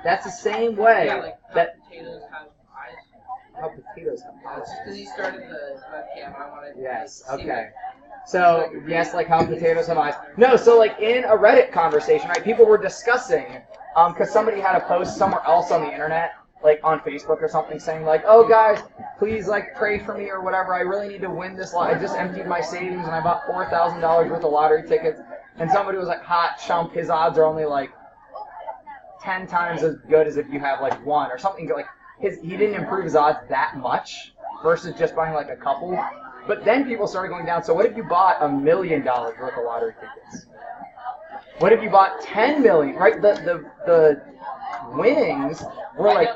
That's the same way like that potatoes have eyes. how potatoes have It's just because he started the webcam. I wanted. Yes. to see Okay. So yes, like how potatoes have eyes. No. So like in a Reddit conversation, right? People were discussing because somebody had a post somewhere else on the internet, like on Facebook or something, saying like, "Oh guys, please like pray for me or whatever. I really need to win this lot. I just emptied my savings and I bought $4,000 worth of lottery tickets." And somebody was like, "Hot chump, his odds are only like 10 times as good as if you have like one or something." Like he didn't improve his odds that much versus just buying like a couple. But then people started going down. So what if you bought $1 million worth of lottery tickets? What if you bought 10 million? Right, the winnings were like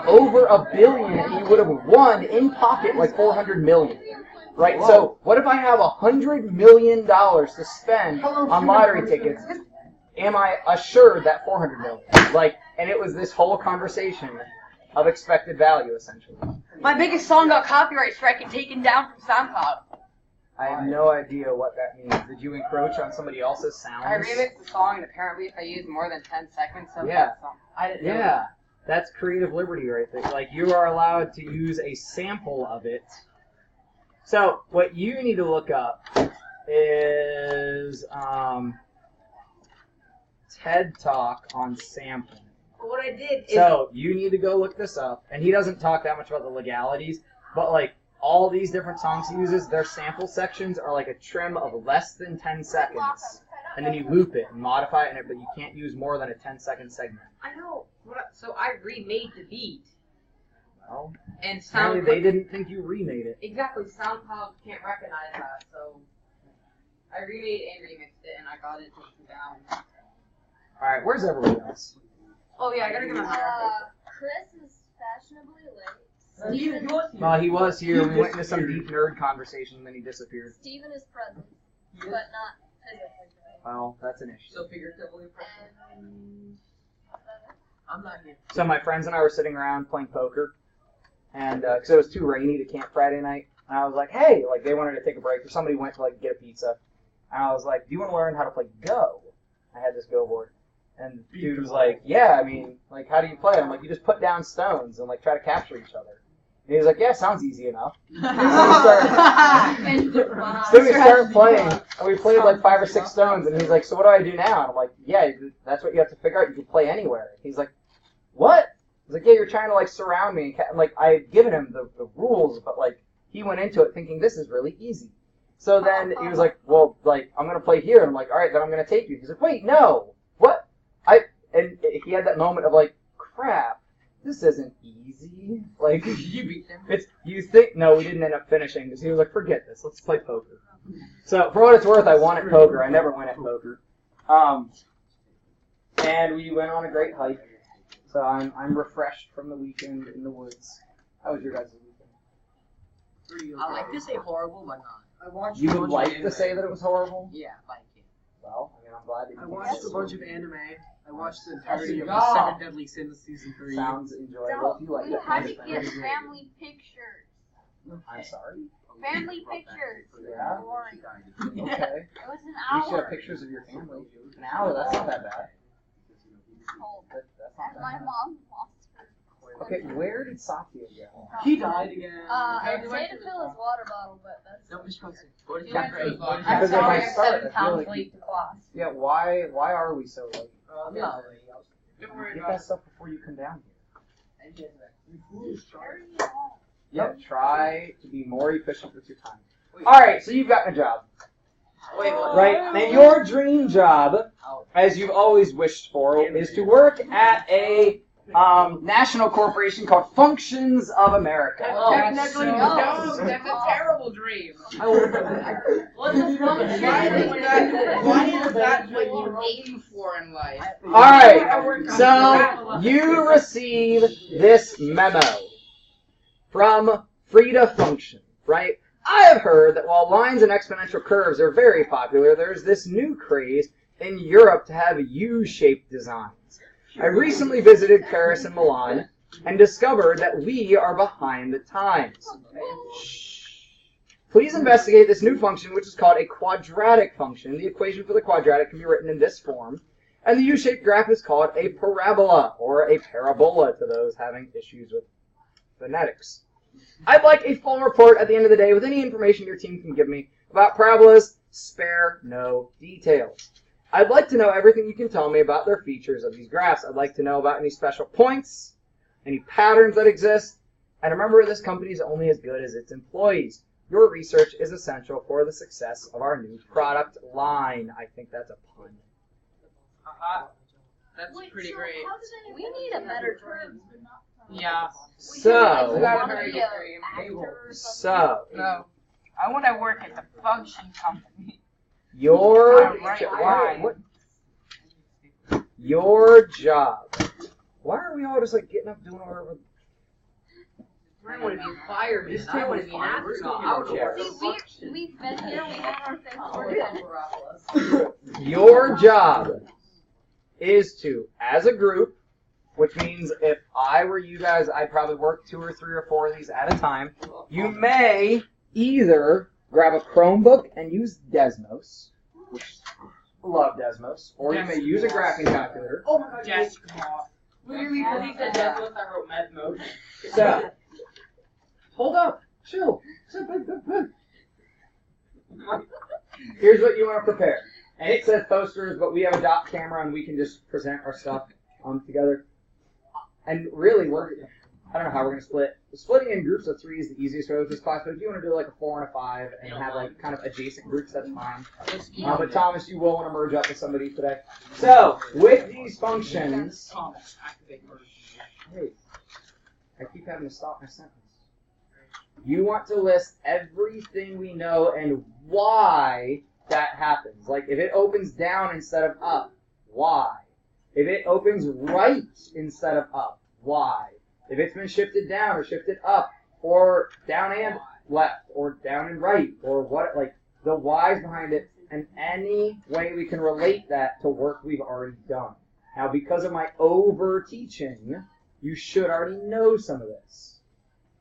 over $1 billion, and you would have won in pocket like 400 million. Right. Whoa. So what if I have $100 million to spend on lottery tickets? Am I assured that 400 million? Like, and it was this whole conversation of expected value, essentially. My biggest song got copyright strike and taken down from SoundCloud. I have no idea what that means. Did you encroach on somebody else's sounds? I remixed the song, and apparently if I use more than 10 seconds of Yeah. that song, I didn't know. Yeah, that's creative liberty right there. Like, you are allowed to use a sample of it. So, what you need to look up is TED Talk on sampling. What I did is... So, you need to go look this up. And he doesn't talk that much about the legalities, but, like, all these different songs he uses, their sample sections are like a trim of less than 10 seconds. And then you loop it and modify it, but you can't use more than a 10-second segment. I know. So I remade the beat. Well, And apparently SoundCloud... they didn't think you remade it. Exactly. SoundCloud can't recognize that, so... I remade and remixed it, and I got it taken down. Alright, where's everyone else? Oh yeah, I gotta get my hair. Chris is fashionably late. Steven, Well, he was here. We went into some deep nerd conversation, and then he disappeared. Steven is present, but not physically present. Well, that's an issue. So figuratively present. I'm not here. So my friends and I were sitting around playing poker, and because it was too rainy to camp Friday night, and I was like, hey, like they wanted to take a break, or somebody went to like get a pizza, and I was like, do you want to learn how to play Go? I had this Go board. And the dude was like, yeah, I mean, like, how do you play? I'm like, you just put down stones and, like, try to capture each other. And he was like, yeah, sounds easy enough. So we started playing, and we played, like, 5 or 6 stones, and he's like, so what do I do now? And I'm like, yeah, that's what you have to figure out. You can play anywhere. He's like, what? He's like, yeah, you're trying to, like, surround me. And like, I had given him the rules, but, like, he went into it thinking this is really easy. So then he was like, well, like, I'm going to play here. And I'm like, all right, then I'm going to take you. He's like, wait, no. What? And he had that moment of like, crap, this isn't easy. Like, You beat them. No, we didn't end up finishing because he was like, forget this, let's play poker. So for what it's worth, I won at poker. I never win at poker. And we went on a great hike. So I'm refreshed from the weekend in the woods. How was your guys' weekend? I like to say horrible, but not. You would like to say that it was horrible? Yeah, like it. Well, I mean, I'm glad that you I watched a bunch of anime. I watched the entirety of the God. Seven Deadly Sins season 3. Sounds enjoyable if you like that How kind do of you thing. get family pictures? I'm sorry? Family pictures. Yeah? Boring. Okay. It was an You should have hour. pictures of your family. An hour, that's not that bad. Cold. That's not And my that mom lost her. bad. Okay, where did Satya go? He died again. I'd say to fill his water bottle, but that's... Don't be sponsored. What did He went you to- say? I'm Because if sorry, I I'm start, 7 I feel pounds like- late to class. Yeah, why are we so late? I'm not late. Don't worry Get about that stuff before you come down here. Very long. Yeah, try to be more efficient with your time. Alright, so you've gotten a job. Wait, what? Right? And your dream job, as you've always wished for, is to work at a national corporation called Functions of America. Technically, no, that's a terrible dream. What's the function? Why is that what you aim for in life? Alright, so you receive this memo from Frida Function, right? I have heard that while lines and exponential curves are very popular, there's this new craze in Europe to have U-shaped designs. I recently visited Paris and Milan and discovered that we are behind the times. Please investigate this new function, which is called a quadratic function. The equation for the quadratic can be written in this form. And the U-shaped graph is called a parabola, or a parabola to those having issues with phonetics. I'd like a full report at the end of the day with any information your team can give me about parabolas. Spare no details. I'd like to know everything you can tell me about their features of these graphs. I'd like to know about any special points, any patterns that exist. And remember, this company is only as good as its employees. Your research is essential for the success of our new product line. I think that's a pun. That's pretty great. We need a better term. Yeah. So, No. I want to work at the function company. your Right. your job. Why are we all just like getting up doing whatever? I want to be a fireman. I want to be an astronaut. Outdoor. See, we've been here, we have our thing sorted. Your job is to, as a group, which means if I were you guys, I'd probably work 2 or 3 or 4 of these at a time. You may either grab a Chromebook and use Desmos, which love Desmos, or you may use a graphing calculator. Oh my god, Yes. Literally, when he said Desmos, I wrote Medmos. So, hold up, chill. Here's what you want to prepare. And it says posters, but we have a dot camera and we can just present our stuff together. And really, I don't know how we're going to split. Splitting in groups of 3 is the easiest way with this class, but if you want to do like a 4 and a 5 and have like kind of adjacent groups, that's fine. But Thomas, you will want to merge up with somebody today. So, with these functions, hey, I keep having to stop my sentence. You want to list everything we know and why that happens. Like if it opens down instead of up, why? If it opens right instead of up, why? If it's been shifted down or shifted up, or down and left, or down and right, or what, like the whys behind it, and any way we can relate that to work we've already done. Now, because of my over-teaching, you should already know some of this.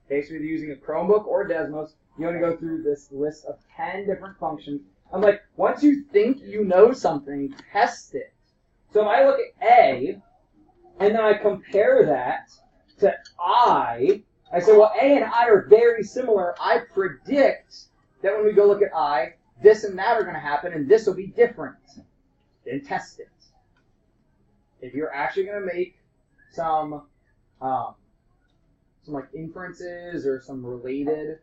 Okay, so either using a Chromebook or Desmos, you want to go through this list of 10 different functions. I'm like, once you think you know something, test it. So if I look at A, and then I compare that to I say, well, A and I are very similar. I predict that when we go look at I, this and that are going to happen, and this will be different. Then test it. If you're actually going to make some like inferences or some relationship.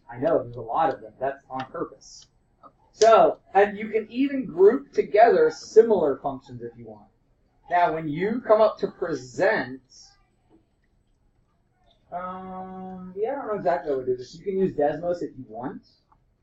I know, there's a lot of them. That's on purpose. So, and you can even group together similar functions if you want. Now, when you come up to present, I don't know exactly how we do this. You can use Desmos if you want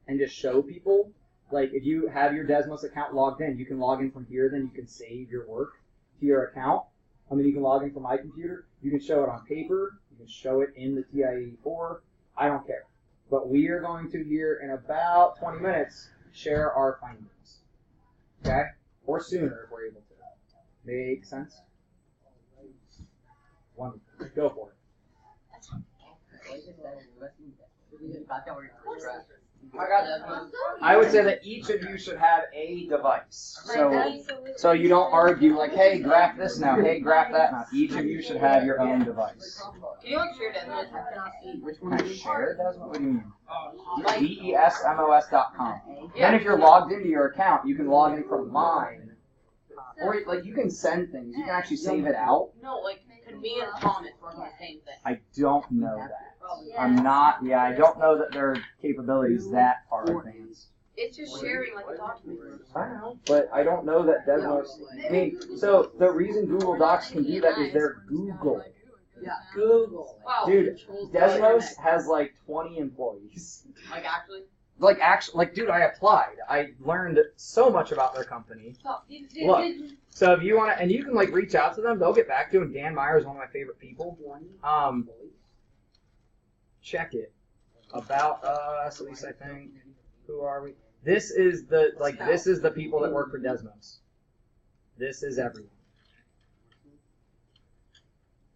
and just show people. Like, if you have your Desmos account logged in, you can log in from here, then you can save your work to your account. I mean, you can log in from my computer. You can show it on paper. You can show it in the TI-84. I don't care. But we are going to, here in about 20 minutes, share our findings. Okay? Or sooner if we're able to. Make sense? Wonderful. Go for it. I would say that each of you should have a device. So you don't argue like, hey, graph this now, hey, graph that now. Each of you should have your own device. Can you like share Desmos? Can I share Desmos? What do you mean? DESMOS.com. Then if you're logged into your account, you can log in from mine. Or like you can send things. You can actually save it out. No, like could me and Thomas work on the same thing? I don't know that. I don't know that their capabilities that far advanced. It's just sharing like a document. I know, but I don't know that Desmos. I mean, so the reason Google Docs can do that is they're Google. Yeah. Google. Wow. Dude, Desmos has like 20 employees. Like actually? Like, dude, I applied. I learned so much about their company. Look, so if you want to, and you can like reach out to them, they'll get back to you. And Dan Meyer is one of my favorite people. Check it. About us, at least I think. Who are we? This is the people that work for Desmos. This is everyone.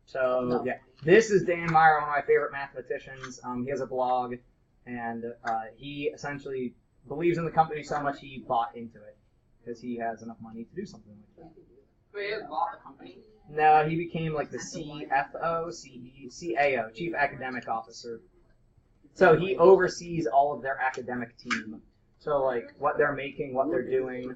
So yeah, this is Dan Meyer, one of my favorite mathematicians. He has a blog. And he essentially believes in the company so much he bought into it. because he has enough money to do something like that. Wait, he bought the company? No, he became like the CAO, Chief Academic Officer. So he oversees all of their academic team. So like what they're making, what they're doing,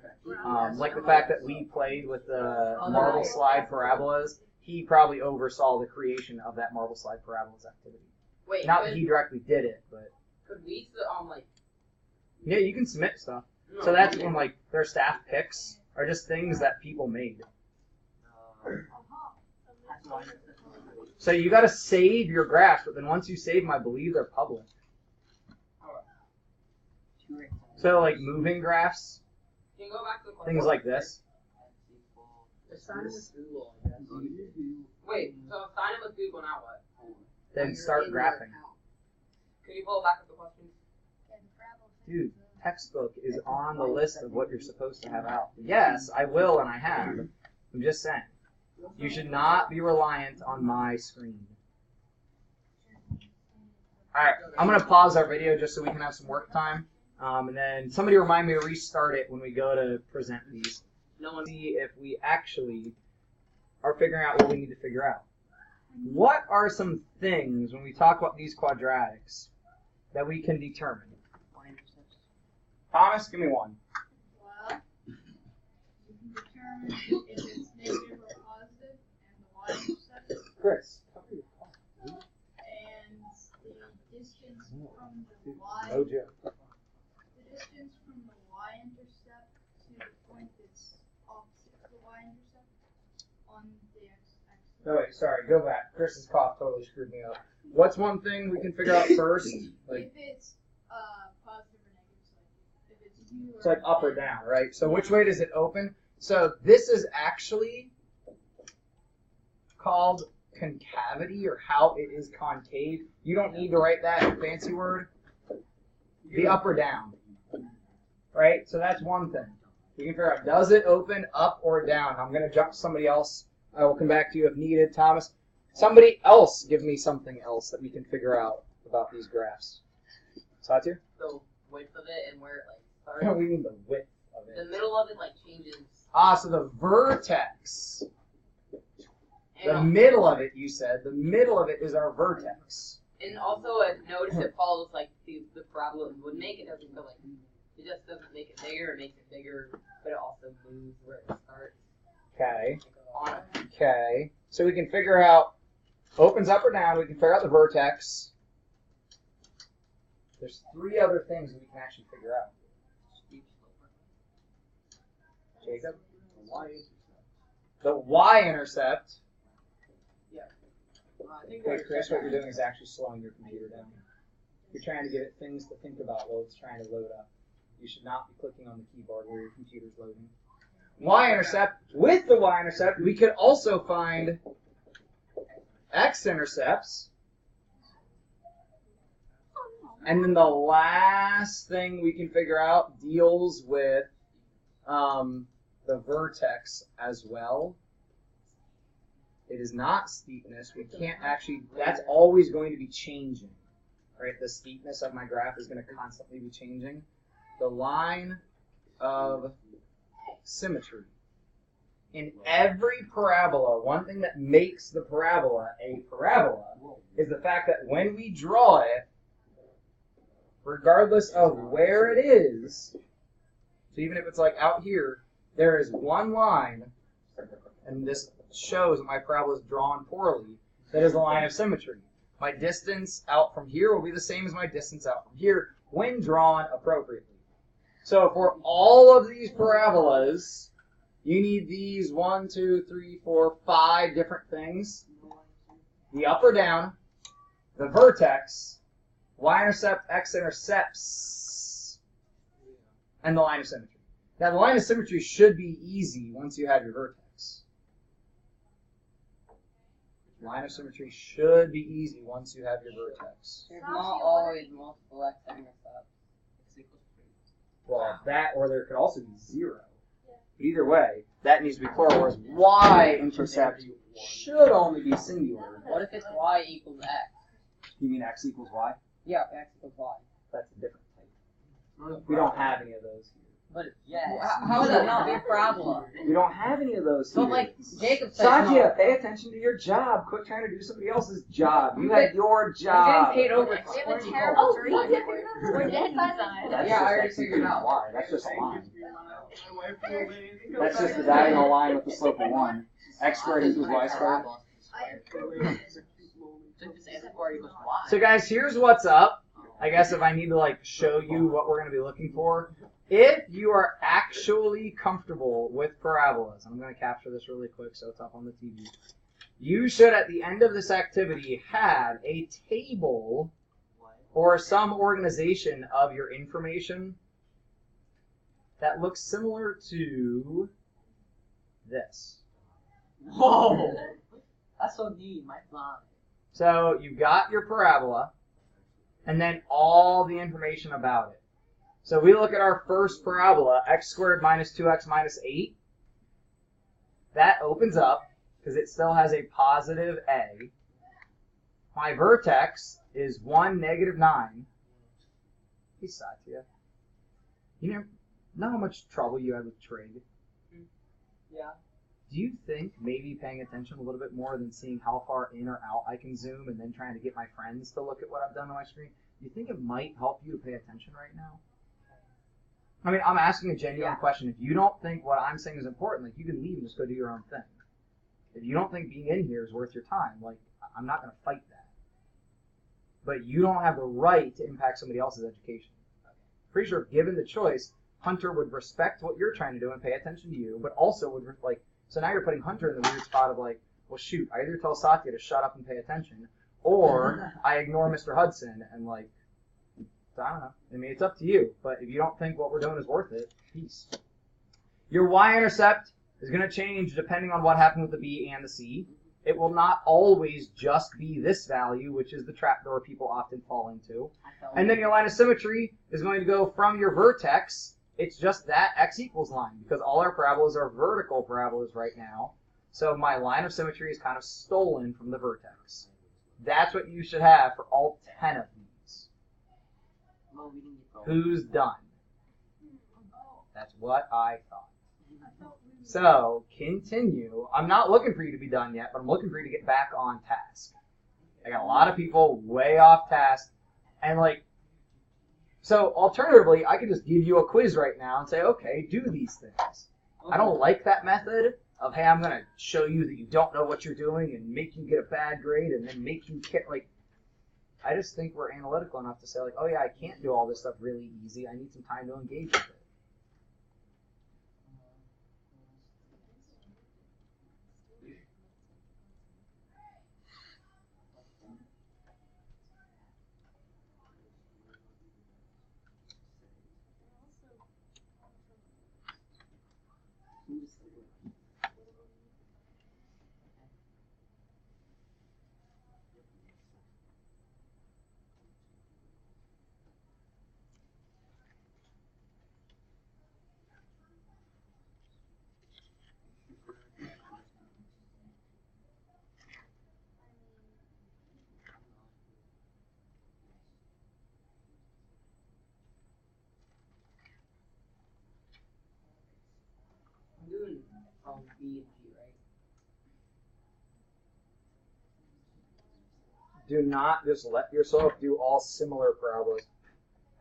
like the fact that we played with the marble slide parabolas, he probably oversaw the creation of that marble slide parabolas activity. Wait, Not that he directly did it, but could we like? yeah, you can submit stuff. So that's when like their staff picks are just things that people made. So you got to save your graphs, but then once you save them, I believe they're public. So like moving graphs, Can you go back to the things like this. Sign with Google. Wait, so sign in with Google, now what? Then start graphing. Can you pull back up the questions? Dude, textbook is on the list of what you're supposed to have out. Yes, I will, and I have. I'm just saying. You should not be reliant on my screen. Alright, I'm going to pause our video just so we can have some work time. And then somebody remind me to restart it when we go to present these. See if we actually are figuring out what we need to figure out. What are some things, when we talk about these quadratics, that we can determine? Thomas, give me one. Well, you can determine if it's negative or positive and the y-intercept, Chris. and the distance from the y. Oh, Joe. The distance from the y-intercept to the point that's opposite to the y-intercept on the x-axis. Oh, wait, sorry, go back. Chris's cough totally screwed me up. What's one thing we can figure out first? Like, If it's positive or negative, if it's u it's like up or down, right? So which way does it open? So this is actually called concavity, or how it is concave. You don't need to write that fancy word. The up or down, right? So that's one thing. We can figure out, does it open up or down? I'm going to jump to somebody else. I will come back to you if needed. Thomas, somebody else give me something else that we can figure out about these graphs. Satya? The width of it and where it like What starts. do we mean the width of The it? middle of it like changes. Ah, so the vertex. The And, middle of it, you said. The middle of it is our vertex. and also notice it follows like the parabola would make. It doesn't go like, it just doesn't make it bigger. It makes it bigger, but it also moves where it starts. Okay. On it. Okay. So we can figure out, opens up or down. We can figure out the vertex. There's three other things we can actually figure out. Jacob? The y-intercept. Wait, Chris, what you're doing is actually slowing your computer down. You're trying to give it things to think about while it's trying to load up. You should not be clicking on the keyboard where your computer's loading. Y-intercept. With the y-intercept, we could also find x-intercepts. And then the last thing we can figure out deals with the vertex as well. It is not steepness. We can't actually, that's always going to be changing, right? The steepness of my graph is going to constantly be changing. The line of symmetry. In every parabola, one thing that makes the parabola a parabola is the fact that when we draw it, regardless of where it is, so even if it's like out here, there is one line, and this shows that my parabola is drawn poorly, that is a line of symmetry. My distance out from here will be the same as my distance out from here when drawn appropriately. So for all of these parabolas, you need these 1, 2, 3, 4, 5 different things. The up or down, the vertex, y-intercept, x-intercepts, and the line of symmetry. Now the line of symmetry should be easy once you have your vertex. Line of symmetry should be easy once you have your vertex. There's not always multiple x-intercepts. Well, that, or there could also be 0. But either way, that needs to be plural, whereas y-intercept should only be singular. What if it's y equals x? You mean x equals y? Yeah, x equals y. That's a different type. We don't have any of those here. But yes. How would that not be a parabola? You don't have any of those. So here. like Jacob said, Satya, pay attention to your job. Quit trying to do somebody else's job. You had your job. You're getting paid over. We have a terrible dream. We're dead inside. That's Yeah, I already just figured it out. why. That's just a line. That's just the diagonal line with the slope of 1. X squared equals y squared. So guys, here's what's up. I guess if I need to like show you what we're going to be looking for. If you are actually comfortable with parabolas, I'm going to capture this really quick so it's up on the TV. You should, at the end of this activity, have a table or some organization of your information that looks similar to this. Whoa! That's so neat, my fly. So you've got your parabola, and then all the information about it. So we look at our first parabola, x squared minus 2x minus 8. That opens up, because it still has a positive a. My vertex is 1, negative 9. Hey, Satya. You know how much trouble you had with trig? Yeah. Do you think maybe paying attention a little bit more than seeing how far in or out I can zoom and then trying to get my friends to look at what I've done on my screen, do you think it might help you to pay attention right now? I mean, I'm asking a genuine question. If you don't think what I'm saying is important, like, you can leave and just go do your own thing. If you don't think being in here is worth your time, like, I'm not going to fight that. But you don't have the right to impact somebody else's education. Pretty sure if given the choice, Hunter would respect what you're trying to do and pay attention to you, but also would, like, so now you're putting Hunter in the weird spot of like, well, shoot, I either tell Satya to shut up and pay attention, or I ignore Mr. Hudson and, like, I don't know. I mean, it's up to you. But if you don't think what we're doing is worth it, peace. Your y-intercept is going to change depending on what happened with the b and the c. It will not always just be this value, which is the trapdoor people often fall into. And then your line of symmetry is going to go from your vertex. It's just that x equals line, because all our parabolas are vertical parabolas right now. So my line of symmetry is kind of stolen from the vertex. That's what you should have for all 10 of these. Who's done? That's what I thought. So, continue. I'm not looking for you to be done yet, but I'm looking for you to get back on task. I got a lot of people way off task. And, like, so alternatively, I could just give you a quiz right now and say, okay, do these things. I don't like that method of, hey, I'm going to show you that you don't know what you're doing and make you get a bad grade and then make you get, like, I just think we're analytical enough to say, like, oh yeah, I can't do all this stuff really easy. I need some time to engage with it. B and G, right? Do not just let yourself do all similar parabolas.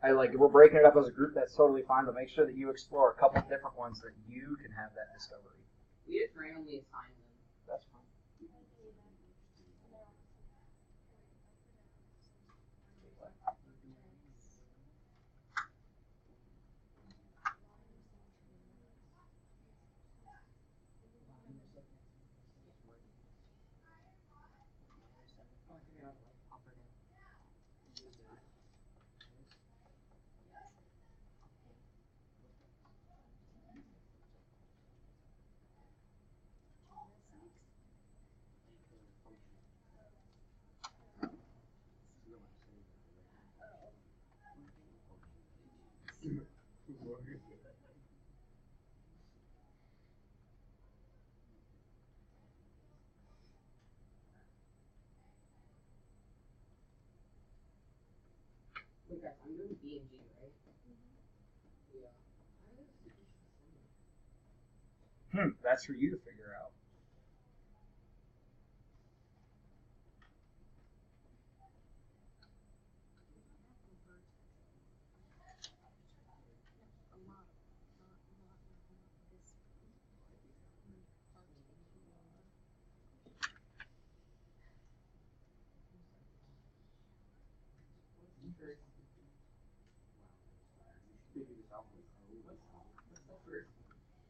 If we're breaking it up as a group, that's totally fine, but make sure that you explore a couple different ones that you can have that discovery. We just randomly assign them. That's fine. Look, guys, I'm doing B and G, right? Yeah. That's for you to figure out.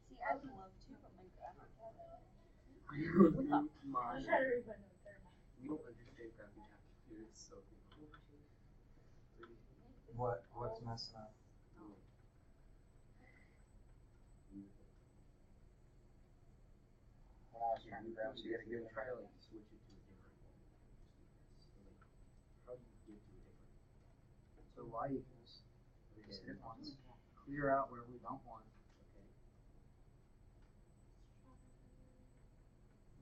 See, I would love to, but my graphic You don't understand gravity chapter. It's so cool. What's messing up? When I was trying to grab, so you gotta give it a try. Try like switch it to a different one. How do you get to a different one? So y equals, just hit it once, clear out where we don't want. Okay.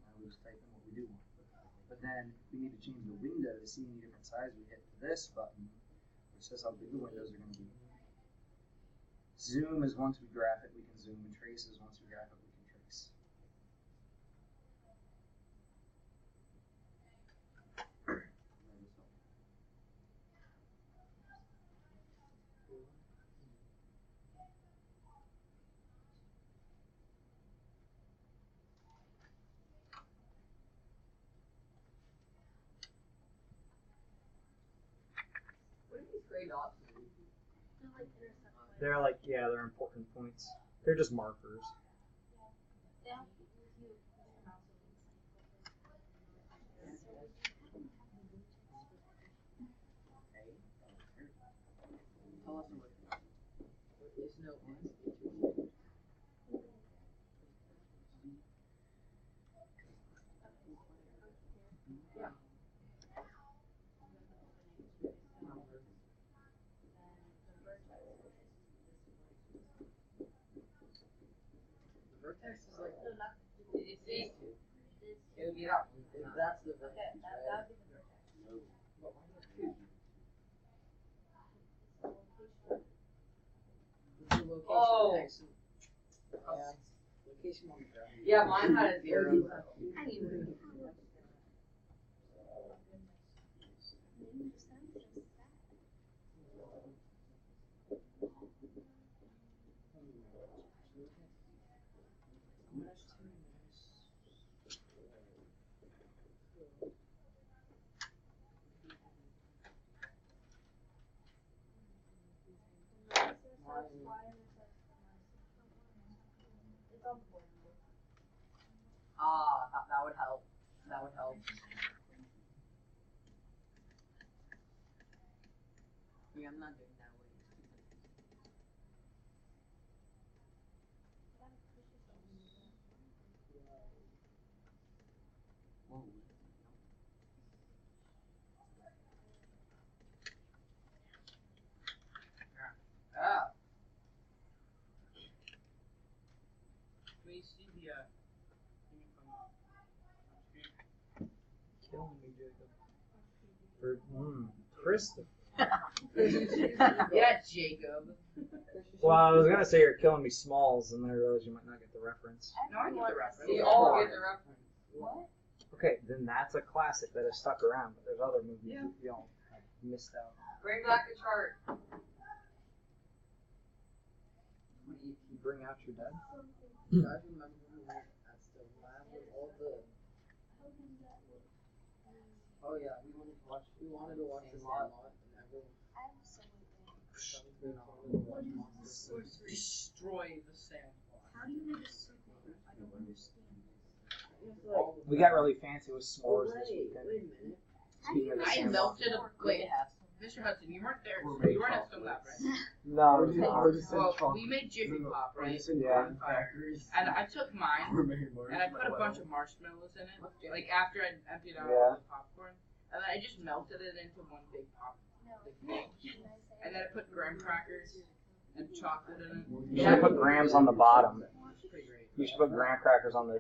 Now we just type in what we do want. But then we need to change the window to see any different size. We hit this button, which says how big the windows are going to be. Zoom is once we graph it, we can zoom, and trace is once we graph it, we can trace. What are these gray dots? They're like, yeah, they're important points. They're just markers. Tell us what is no The vertex is like It's these two. It would be that one. that's the vertex. Right? No. But why not two? What's the location Oh. next? Yeah. Location on the graph. Yeah, mine had a zero. Ah, that would help. That would help. Yeah, I'm not doing that way. Whoa. Ah. Can we see the thing from screen? Killing me, Jacob. For, Krista. Yeah, Jacob. Well, I was gonna say you're killing me, Smalls, and then I realized you might not get the reference. No, I get the reference. We We all get the reference. What? Okay, then that's a classic that has stuck around, but there's other movies that you don't have missed out on. Bring back the chart. What do you bring out your dead? You guys remember when we were at the lab with all the Oh yeah, we wanted to watch the Sandlot and everyone destroy the Sandlot. How do you make a circle? I don't understand. We got really fancy with s'mores this Wait weekend. a minute. Speaking of the I Sandlot. melted a wait. Mr. Hudson, you weren't there. You weren't at Stone Lab, right? No, it was not. Well, we made Jiffy Pop, right? Yeah. On fire. And I took mine and I put a bunch of marshmallows in it. Like after I emptied out all the popcorn. And then I just melted it into one big pop. Big thing. And then I put graham crackers and chocolate in it. You should put grams on the bottom. It's pretty great. You should put graham crackers on the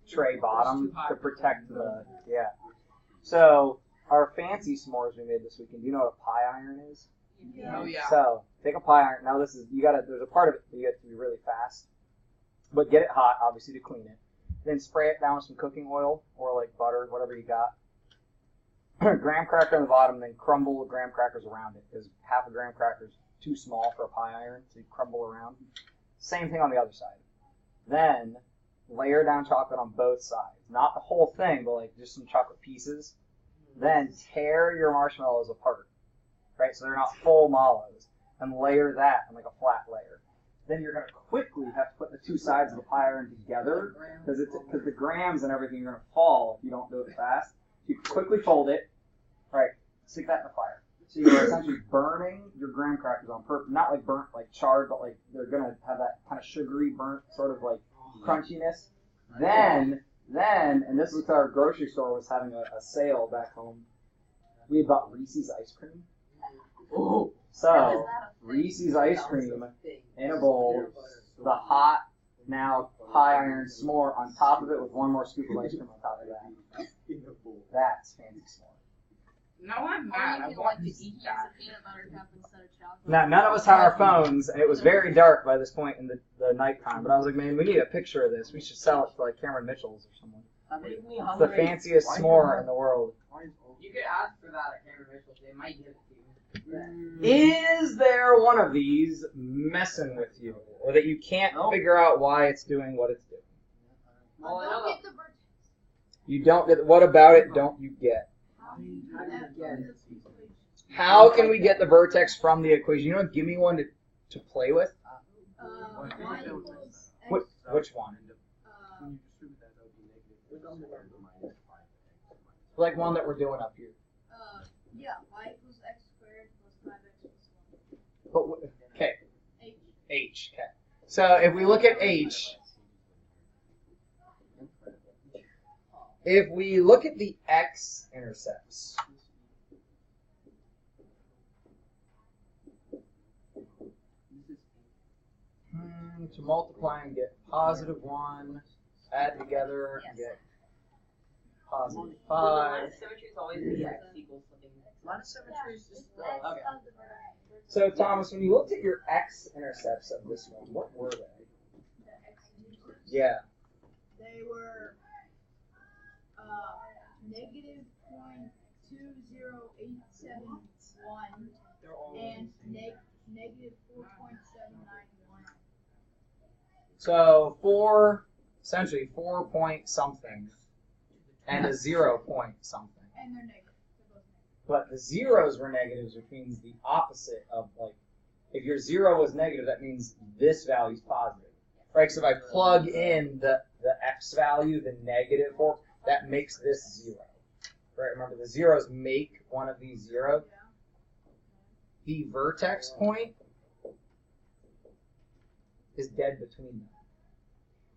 tray bottom to protect the, yeah. So, our fancy s'mores we made this weekend, do you know what a pie iron is? Oh yeah. So, take a pie iron. Now this is, there's a part of it that you have to be really fast. but get it hot, obviously, to clean it. Then spray it down with some cooking oil or like butter, whatever you got. Graham cracker on the bottom, then crumble the graham crackers around it, because half a graham cracker is too small for a pie iron, so you crumble around. Same thing on the other side. Then layer down chocolate on both sides. Not the whole thing, but like just some chocolate pieces. Then tear your marshmallows apart, right? So they're not full mallows. And layer that on like a flat layer. Then you're going to quickly have to put the two sides of the pie iron together, because the grams and everything are going to fall if you don't do it fast. You quickly fold it, right? Stick that in the fire. So you're essentially burning your graham crackers on purpose, not like burnt, like charred, but like they're gonna have that kind of sugary, burnt sort of like crunchiness. Then, and this was our grocery store was having a sale back home. We had bought Reese's ice cream. Ooh. So Reese's ice cream in a bowl, the hot now pie iron s'more on top of it with one more scoop of ice cream on top of that. That's fancy s'more. No, I'm Or not. you I could want like to use eat a that. peanut butter cup instead of chocolate. Now, none of us had our phones, and it was very dark by this point in the nighttime. But I was like, man, we need a picture of this. We should sell it to like Cameron Mitchell's or someone. Make me It's hungry. the fanciest s'more in the world. You could ask for that at Cameron Mitchell's. They might give it to you. Is there one of these messing with you, or that you can't figure out why it's doing what it's doing? Well, I know Don't get the vertex. You don't get. What about it? Don't you get? How do you do that from this equation? How can we get the vertex from the equation? You know, give me one to play with. Y equals Which, x. which one? Like one that we're doing up here. Yeah, y equals x squared plus 5x plus 1. But okay, H. h. Okay. So if we look at h, if we look at the x-intercepts, to multiply and get positive 1, add together and get positive 5. Line of symmetry is always the x equals something. Line of symmetry is just That's okay. of the vertex. So Thomas, when you looked at your x-intercepts of this one, what were they? The x-intercepts. Yeah. They were negative 0.20871 and negative 4.791. So essentially 4 point something, and a 0 point something. And they're negative. They're both negative. But the zeros were negatives, which means the opposite of like, if your 0 was negative, that means this value is positive, right? So if I plug in the x value, the negative 4, that makes this 0, right? Remember, the zeros make one of these 0. The vertex point is dead between them.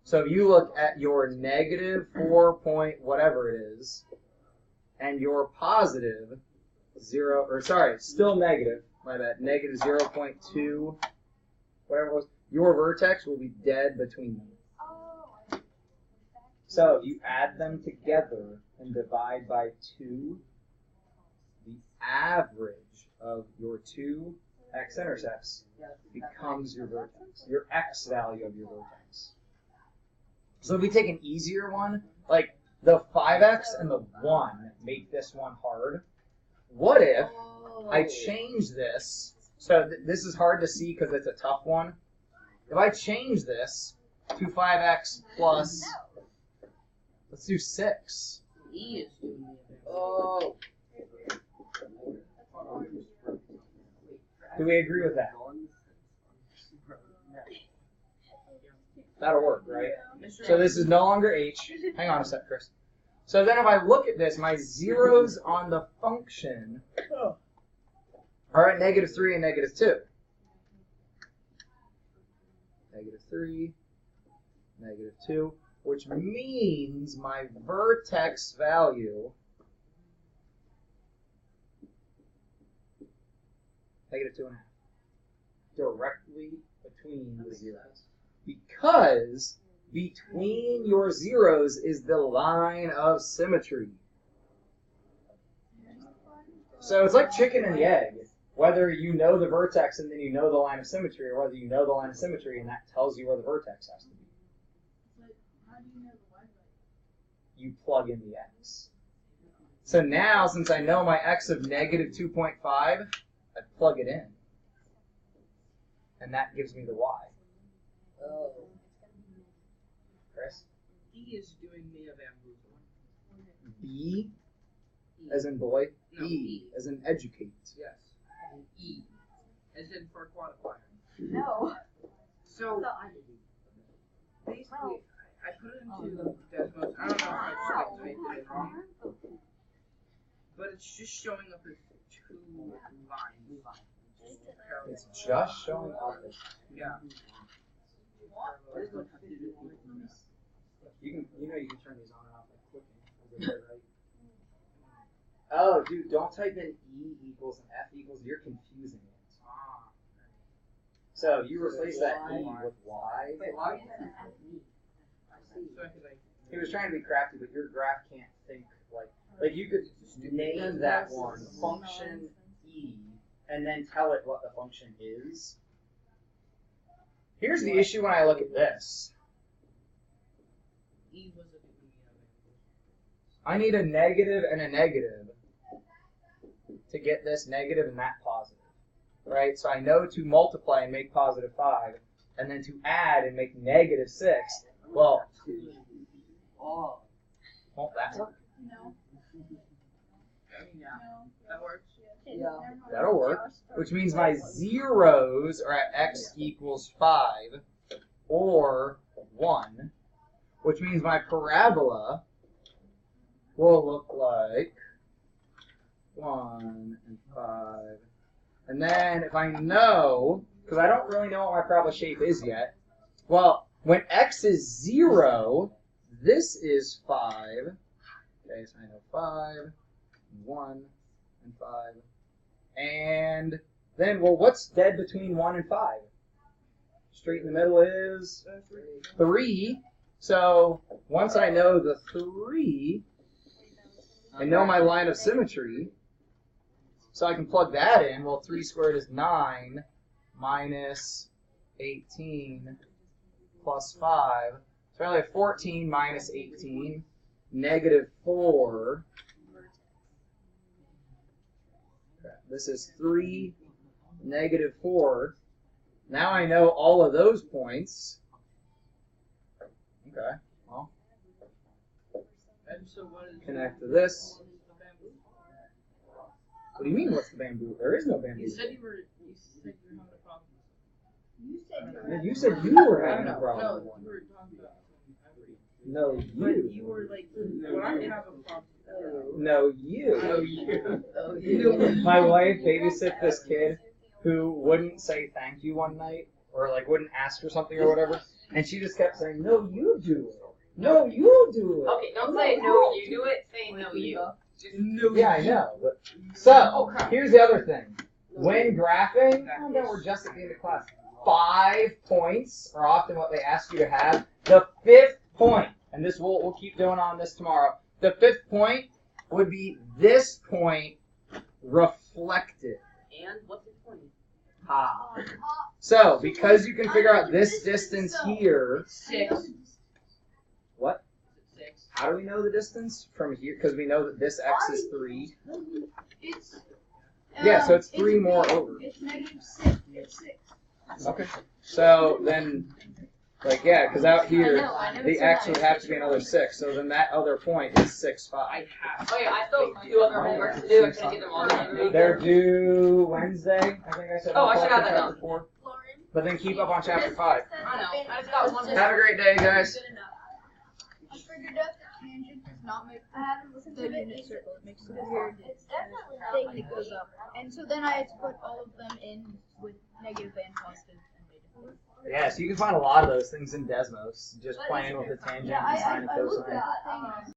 So if you look at your negative 4 point whatever it is, and your positive 0, or sorry, still negative, my bad, negative 0.2, whatever it was, your vertex will be dead between them. So if you add them together and divide by 2, the average of your two x-intercepts becomes your vertex, your x value of your vertex. So if we take an easier one, like the 5x and the 1 make this one hard. What if I change this? So this is hard to see because it's a tough one. If I change this to 5x plus, let's do 6. E is doing it. Oh. Do we agree with that? That'll work, right? So this is no longer h. Hang on a sec, Chris. So then if I look at this, my zeros on the function are at negative 3 and negative 2. Negative 3, negative 2, which means my vertex value, negative 2.5, directly between the zeros. Because between your zeros is the line of symmetry. So it's like chicken and the egg. Whether you know the vertex and then you know the line of symmetry, or whether you know the line of symmetry and that tells you where the vertex has to be. you plug in the x. So now, since I know my x of negative 2.5, I plug it in. And that gives me the y. Oh. Chris? E is doing me a bamboozle. B, as in boy. No, E, as in educate. Yes. And E, as in for quantifier. No. So, basically, I put it into Desmos. I don't know if I typed it wrong. But it's just showing up as 2 lines. It's just showing up as Yeah. you can turn these on and off by clicking. Right? Oh, dude, don't type in E equals and F equals. You're confusing it. So you replace that E with Y. Wait, why is that an FE? So I could like. He was trying to be crafty, but your graph can't think like you could name that one function E and then tell it what the function is. Here's the issue when I look at this. E was a big I need a negative and a negative to get this negative and that positive, right? So I know to multiply and make positive 5, and then to add and make negative 6. Well, won't that work? No. Yeah. That works. Yeah. That'll work. Which means my zeros are at x equals 5 or 1, which means my parabola will look like 1 and 5. And then if I know, because I don't really know what my parabola shape is yet, well, when x is 0, this is 5. Okay, so I know 5, and 1, and 5. And then, well, what's dead between 1 and 5? Straight in the middle is 3. So once I know the 3, I know my line of symmetry, so I can plug that in. Well, 3 squared is 9 minus 18 plus 5. So I only have 14 minus 18, negative 4. Okay, this is 3, negative 4. Now I know all of those points. Okay, well, And so what is connect to this. What do you mean, what's the bamboo? There is no bamboo. You said you were having a problem. You said you were having a problem. No, you were talking about every. No, But you. you were like, when I have a problem. No, you. Oh, you. My wife babysat this kid who wouldn't say thank you one night, or like wouldn't ask for something or whatever, and she just kept saying, "No, you do it. No, you do it." Okay, don't say no, you do it. Say no, you. No, Yeah, I know. But, so here's the other thing. When graphing, then we're just at the end of class. 5 points are often what they ask you to have. The 5th point, and this we'll keep doing on this tomorrow. The 5th point would be this point reflected. And what's the point? Ah. So because you can figure out this distance here. 6. What? 6. How do we know the distance from here? Because we know that this x is 3. It's. Yeah, so it's 3 more over. It's negative 6. It's 6. Okay. So then, like, yeah, because out here, the x would have to be another 6. So then that other point is 6, 5. I have. Oh yeah, I still have 2 other homeworks to do. I couldn't get them all done. They're due Wednesday, I think I said. Oh, I should have that chapter done. 4. But then keep up on chapter 5. I know. I just got one. Have a great day, guys. I figured out that tangent does not make the unit circle. It makes a weird thing that goes up. And so then I had to put all of them in with negative and positive and negative. Yeah, so you can find a lot of those things in Desmos, just playing with the tangent Yeah, and sine and I looked cosine. at the thing.